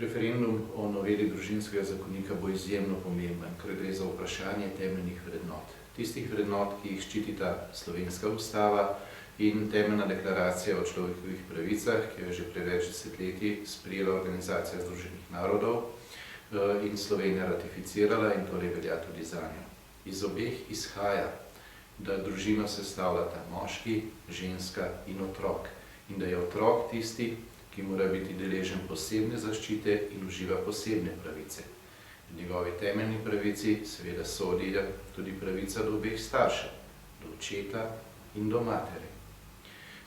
Referendum o noveli družinskega zakonika bo izjemno pomemben, ker gre za vprašanje temeljnih vrednot. Tistih vrednot, ki jih ščitita slovenska ustava in temeljna deklaracija o človekovih pravicah, ki jo je že pred več desetletji sprejela Organizacija združenih narodov in Slovenija ratificirala in torej velja tudi zanjo. Iz obeh izhaja, da družino sestavljata moški, ženska in otrok in da je otrok tisti, ki mora biti deležen posebne zaščite in uživa posebne pravice. V njegovi temeljni pravici seveda sodijo tudi pravica do obeh staršev, do očeta in do matere.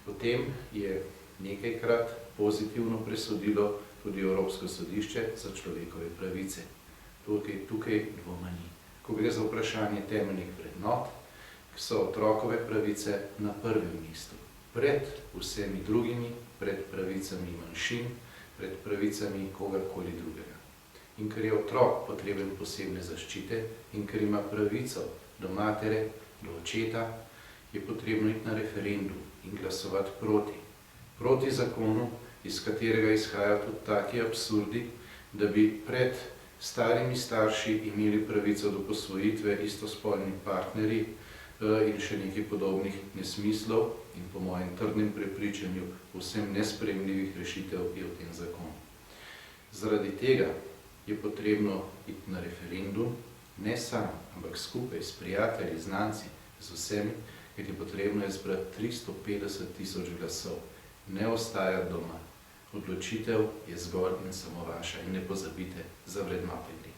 Potem je nekajkrat pozitivno presodilo tudi Evropsko sodišče za človekove pravice. Tukaj dvoma ni. Ko gre za vprašanje temeljnih vrednot, so otrokove pravice na prvem mestu, pred vsemi drugimi, pred pravicami manjšin, pred pravicami kogarkoli drugega. In ker je otrok potreben posebne zaščite in ker ima pravico do matere, do očeta, je potrebno iti na referendum in glasovati proti. Proti zakonu, iz katerega izhajajo tudi taki absurdi, da bi pred starimi starši imeli pravico do posvojitve istospolni partnerji in še nekaj podobnih nesmislov in po mojem trdnem prepričanju vsem nesprejemljivih rešitev je v tem zakonu. Zaradi tega je potrebno iti na referendum, ne sam, ampak skupaj s prijatelji, znanci, z vsemi, ker je potrebno zbrati 350.000 glasov. Ne ostajati doma. Odločitev je zgolj in samo vaša in ne pozabite, za vrednote gre.